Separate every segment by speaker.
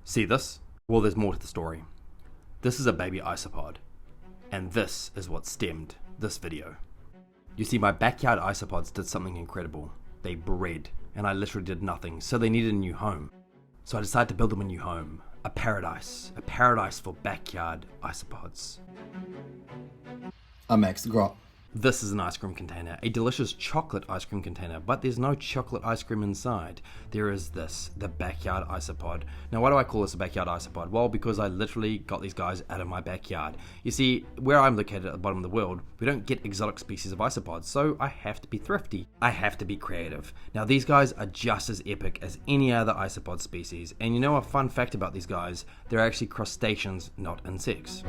Speaker 1: See this? Well, there's more to the story. This is a baby isopod, and this is what stemmed this video. You see, my backyard isopods did something incredible. They bred, and I literally did nothing, so they needed a new home. So I decided to build them a new home, a paradise for backyard isopods.
Speaker 2: I'm MaxtheGrot.
Speaker 1: This is an ice cream container, a delicious chocolate ice cream container, but there's no chocolate ice cream inside. There is this, the backyard isopod. Now, why do I call this a backyard isopod? Well, because I literally got these guys out of my backyard. You see, where I'm located at the bottom of the world, we don't get exotic species of isopods, so I have to be thrifty. I have to be creative. Now, these guys are just as epic as any other isopod species, and you know a fun fact about these guys? They're actually crustaceans, not insects.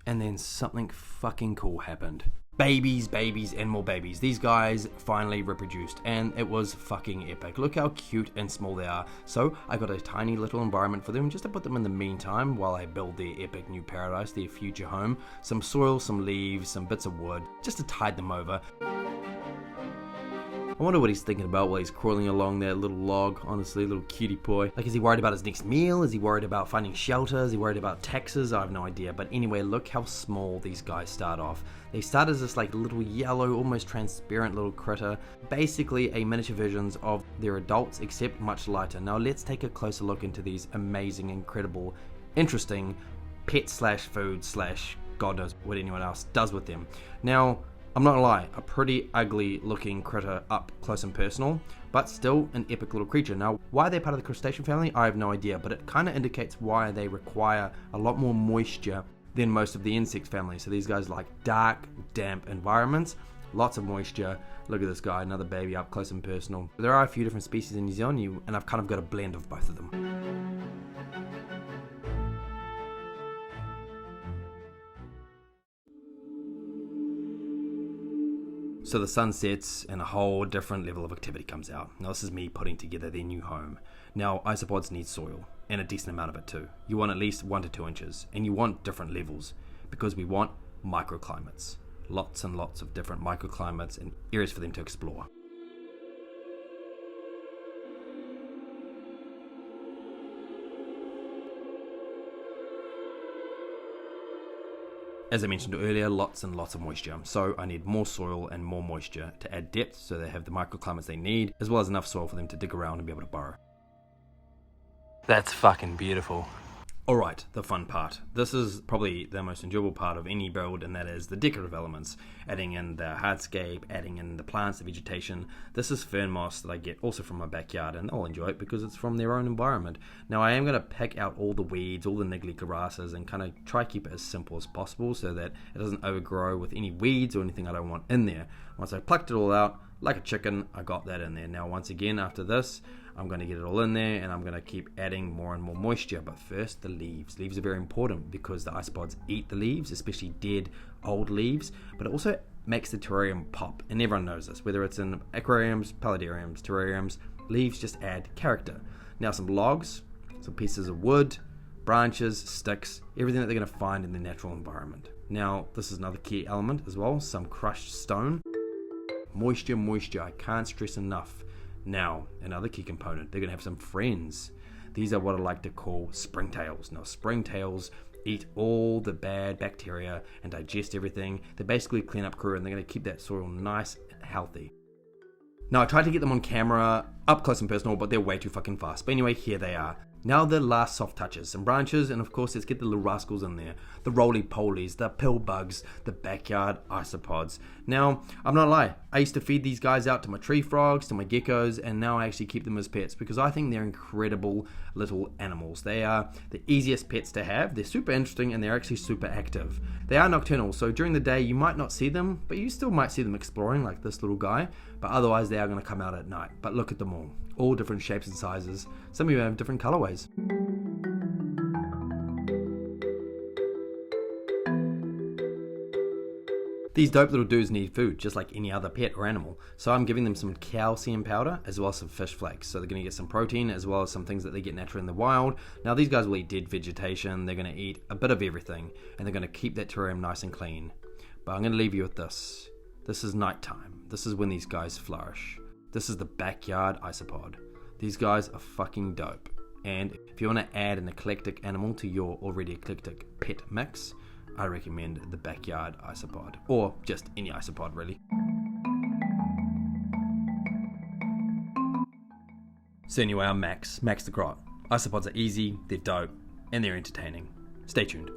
Speaker 1: And then something fucking cool happened. Babies, and more babies. These guys finally reproduced, and it was fucking epic. Look how cute and small they are. So I got a tiny little environment for them just to put them in the meantime while I build their epic new paradise, their future home. Some soil, some leaves, some bits of wood, just to tide them over. I wonder what he's thinking about while he's crawling along that little log, honestly, little cutie boy. Like, is he worried about his next meal? Is he worried about finding shelter? Is he worried about taxes? I have no idea. But anyway, look how small these guys start off. They start as this like little yellow, almost transparent little critter. Basically a miniature versions of their adults, except much lighter. Now let's take a closer look into these amazing, incredible, interesting pet slash food slash God knows what anyone else does with them. Now, I'm not gonna lie, a pretty ugly looking critter up close and personal, but still an epic little creature. Now, why they're part of the crustacean family, I have no idea, but it kind of indicates why they require a lot more moisture than most of the insect family. So these guys like dark, damp environments, lots of moisture. Look at this guy, another baby up close and personal. There are a few different species in New Zealand, and I've kind of got a blend of both of them. So the sun sets and a whole different level of activity comes out. Now this is me putting together their new home. Now isopods need soil, and a decent amount of it too. You want at least 1 to 2 inches, and you want different levels, because we want microclimates. Lots and lots of different microclimates and areas for them to explore. As I mentioned earlier, lots and lots of moisture. So I need more soil and more moisture to add depth so they have the microclimates they need, as well as enough soil for them to dig around and be able to burrow. That's fucking beautiful. Alright, the fun part. This is probably the most enjoyable part of any build, and that is the decorative elements. Adding in the hardscape, adding in the plants, the vegetation. This is fern moss that I get also from my backyard, and they'll enjoy it because it's from their own environment. Now I am going to pick out all the weeds, all the niggly grasses, and kind of try to keep it as simple as possible so that it doesn't overgrow with any weeds or anything I don't want in there. Once I plucked it all out, like a chicken, I got that in there. Now once again, after this, I'm going to get it all in there, and I'm going to keep adding more and more moisture. But first, the leaves. Leaves are very important because the isopods eat the leaves, especially dead, old leaves. But it also makes the terrarium pop, and everyone knows this. Whether it's in aquariums, paludariums, terrariums, leaves just add character. Now some logs, some pieces of wood, branches, sticks, everything that they're going to find in the natural environment. Now, this is another key element as well, some crushed stone. Moisture, I can't stress enough. Now, another key component, they're going to have some friends. These are what I like to call springtails. Now, springtails eat all the bad bacteria and digest everything. They're basically a cleanup crew, and they're going to keep that soil nice and healthy. Now, I tried to get them on camera, up close and personal, but they're way too fucking fast. But anyway, here they are. Now the last soft touches, some branches, and of course let's get the little rascals in there. The roly-polies, the pill bugs, the backyard isopods. Now, I'm not lying, I used to feed these guys out to my tree frogs, to my geckos, and now I actually keep them as pets because I think they're incredible little animals. They are the easiest pets to have, they're super interesting, and they're actually super active. They are nocturnal, so during the day you might not see them, but you still might see them exploring like this little guy, but otherwise they are going to come out at night. But look at them all different shapes and sizes. Some of you have different colorways. These dope little dudes need food, just like any other pet or animal. So I'm giving them some calcium powder, as well as some fish flakes. So they're going to get some protein, as well as some things that they get naturally in the wild. Now these guys will eat dead vegetation, they're going to eat a bit of everything, and they're going to keep that terrarium nice and clean. But I'm going to leave you with this. This is nighttime. This is when these guys flourish. This is the backyard isopod. These guys are fucking dope. And if you want to add an eclectic animal to your already eclectic pet mix, I recommend the backyard isopod, or just any isopod really. So anyway, I'm Max the Grot. Isopods are easy, they're dope, and they're entertaining. Stay tuned.